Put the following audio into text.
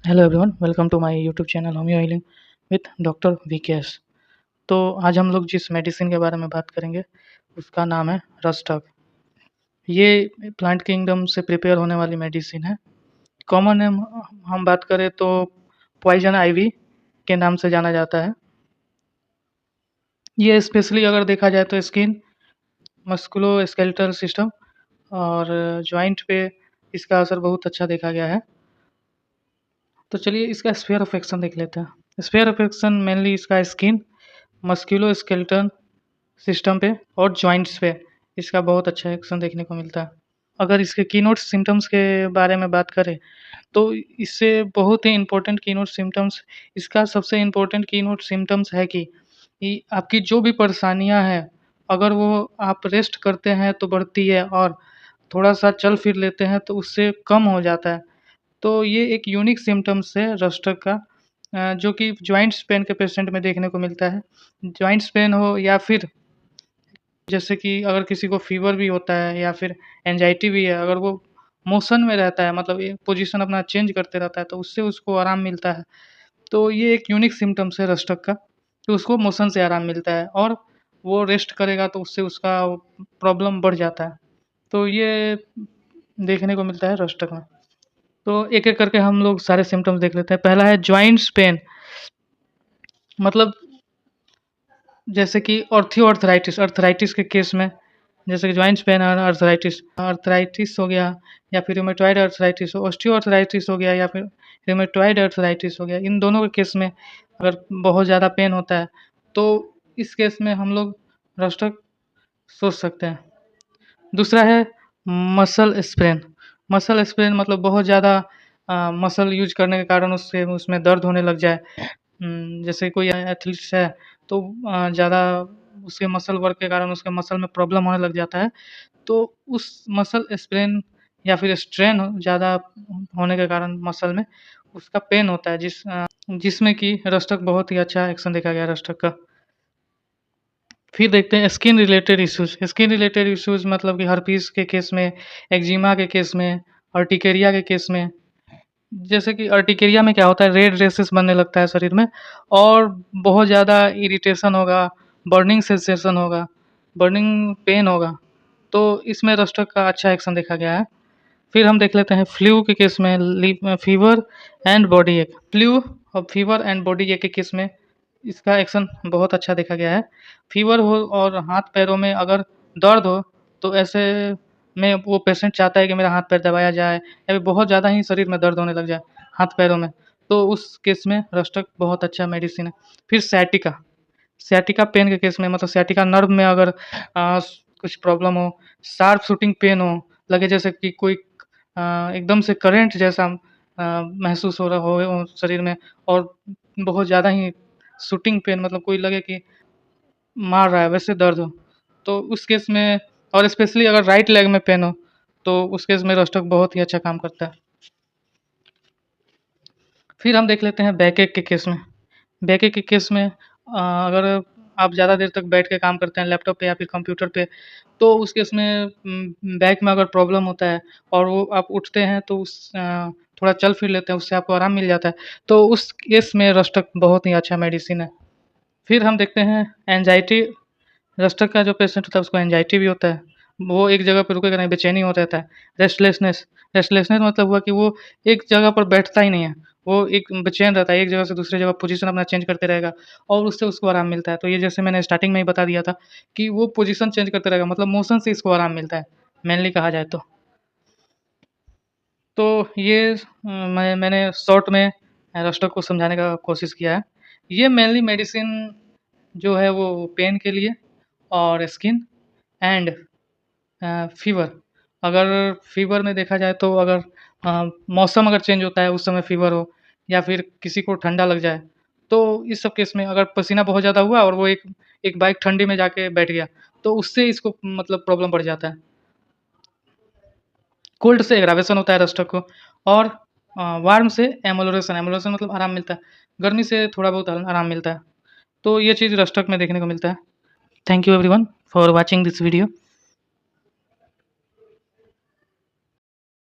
Hello everyone, welcome to my YouTube channel homeo healing with doctor VKS. तो आज हम लोग जिस मेडिसिन के बारे में बात करेंगे उसका नाम है रस्टक। ये प्लांट किंगडम से प्रिपेयर होने वाली मेडिसिन है। कॉमन नेम हम बात करें तो पॉइजन आइवी के नाम से जाना जाता है। ये स्पेशली अगर देखा जाए तो स्किन, मस्कुलोस्केलेटल सिस्टम और जॉइंट पे इसका असर बहुत अच्छा देखा गया है। तो चलिए इसका स्फीयर ऑफ एक्शन देख लेते हैं। स्फीयर ऑफ एक्शन मेनली इसका स्किन, मस्कुलोस्केलेटल सिस्टम पे और जॉइंट्स पे इसका बहुत अच्छा एक्शन देखने को मिलता है। अगर इसके कीनोट सिम्टम्स के बारे में बात करें तो इससे बहुत ही इम्पोर्टेंट कीनोट सिम्टम्स, इसका सबसे इम्पोर्टेंट कीनोट सिम्टम्स है कि आपकी जो भी परेशानियां हैं, अगर वो आप रेस्ट करते हैं तो बढ़ती है और थोड़ा सा चल फिर लेते हैं तो उससे कम हो जाता है। तो ये एक यूनिक सिम्टम्स है रस्टक का, जो कि जॉइंट्स पेन के पेशेंट में देखने को मिलता है। जॉइंट्स पेन हो या फिर जैसे कि अगर किसी को फ़ीवर भी होता है या फिर एंग्ज़ायटी भी है, अगर वो मोशन में रहता है, मतलब एक पोज़ीशन अपना चेंज करते रहता है, तो उससे उसको आराम मिलता है। तो ये एक यूनिक सिम्पटम्स है रस्टक का, कि उसको मोशन से आराम मिलता है और वो रेस्ट करेगा तो उससे उसका प्रॉब्लम बढ़ जाता है। तो ये देखने को मिलता है रस्टक में। तो एक-एक करके हम लोग सारे सिम्पटम्स देख लेते हैं। पहला है जॉइंट्स पेन, मतलब जैसे कि ऑर्थियोआर्थराइटिस, आर्थराइटिस के केस में, जैसे कि जॉइंट्स पेन और आर्थराइटिस, आर्थराइटिस हो गया या फिर रूमेटॉइड आर्थराइटिस, ऑस्टियोआर्थराइटिस हो गया या फिर रूमेटॉइड आर्थराइटिस हो गया। इन दोनों के केस में अगर बहुत ज़्यादा पेन होता है, तो इस केस में हम लोग रस्टक सोच सकते हैं। दूसरा है मसल स्प्रेन। मसल स्प्रेन मतलब बहुत ज़्यादा मसल यूज़ करने के कारण उससे उसमें दर्द होने लग जाए। जैसे कोई एथलीट्स है तो ज़्यादा उसके मसल वर्क के कारण उसके मसल में प्रॉब्लम होने लग जाता है। तो उस मसल स्प्रेन या फिर स्ट्रेन ज़्यादा होने के कारण मसल में उसका पेन होता है, जिसमें कि रस्टक बहुत ही अच्छा एक्शन देखा गया है रस्टक का। फिर देखते हैं skin related issues. Skin related issues मतलब कि हर्पीस के केस में, एक्जिमा के केस में, अर्टिकेरिया के केस में। जैसे कि अर्टिकेरिया में क्या होता है, रेड रेशेस बनने लगता है शरीर में और बहुत ज़्यादा इरिटेशन होगा, बर्निंग सेंसेशन होगा, बर्निंग पेन होगा। तो इसमें रस्टक का अच्छा एक्शन देखा गया है। फिर हम देख लेते हैं फ्लू के केस में, फीवर एंड बॉडी एक। फ्लू और फीवर एंड बॉडी एक के केस में इसका एक्शन बहुत अच्छा देखा गया है। फीवर हो और हाथ-पैरों में अगर दर्द हो, तो ऐसे में वो पेशेंट चाहता है कि मेरा हाथ-पैर दबाया जाए या फिर बहुत ज़्यादा ही शरीर में दर्द होने लग जाए हाथ-पैरों में, तो उस केस में रस्टक बहुत अच्छा मेडिसिन है। फिर सciatica, सciatica पेन के केस में, मतलब सciatica नर्व में अगर कुछ प्रॉब्लम हो, शार्प शूटिंग पेन हो, लगे जैसे कि कोई एकदम से करंट जैसा महसूस हो रहा हो शरीर में और बहुत ज़्यादा ही शूटिंग पेन, मतलब कोई लगे कि मार रहा है वैसे दर्द हो, तो उस केस में, और स्पेशली अगर राइट लेग में पेन हो, तो उस केस में रस्टक बहुत ही अच्छा काम करता है। फिर हम देख लेते हैं बैकएक के केस में। बैकएक के केस में अगर आप ज़्यादा देर तक बैठ के काम करते हैं लैपटॉप पे या फिर कंप्यूटर पे, तो उस केस में बैक में अगर प्रॉब्लम होता है और वो आप उठते हैं तो थोड़ा चल फिर लेते हैं, उससे आपको आराम मिल जाता है। तो उस केस में रस्टक बहुत ही अच्छा मेडिसिन है। फिर हम देखते हैं एंग्ज़ायटी। रस्टक का जो पेशेंट होता है उसको एंग्ज़ायटी भी होता है। वो एक जगह पे रुकेगा नहीं, बेचैनी हो रहता है। रेस्टलेसनेस, रेस्टलेसनेस मतलब हुआ कि वो एक जगह पर बैठता ही नहीं है। वो एक बेचैन रहता है, एक जगह से दूसरी जगह पोज़ीशन अपना चेंज करते रहेगा और उससे उसको आराम मिलता है। तो ये जैसे मैंने स्टार्टिंग में ही बता दिया था कि वो पोज़ीशन चेंज करते रहेगा, मतलब मोशन से इसको आराम मिलता है, मेनली कहा जाए तो। तो ये मैंने शॉर्ट में रस्टक को समझाने का कोशिश किया है। ये मेनली मेडिसिन जो है वो पेन के लिए और स्किन एंड फ़ीवर। अगर फ़ीवर में देखा जाए तो अगर मौसम अगर चेंज होता है उस समय फ़ीवर हो या फिर किसी को ठंडा लग जाए, तो इस सब केस में अगर पसीना बहुत ज़्यादा हुआ और वो एक एक बाइक ठंडी में जाके बैठ गया, तो उससे इसको मतलब प्रॉब्लम बढ़ जाता है। कोल्ड से एग्रावेशन होता है रस्टक को और वार्म से एमोलरेशन, एमोलरेशन मतलब आराम मिलता है। गर्मी से थोड़ा बहुत आराम मिलता है। तो ये चीज़ रस्टक में देखने को मिलता है। Thank you everyone for watching this video.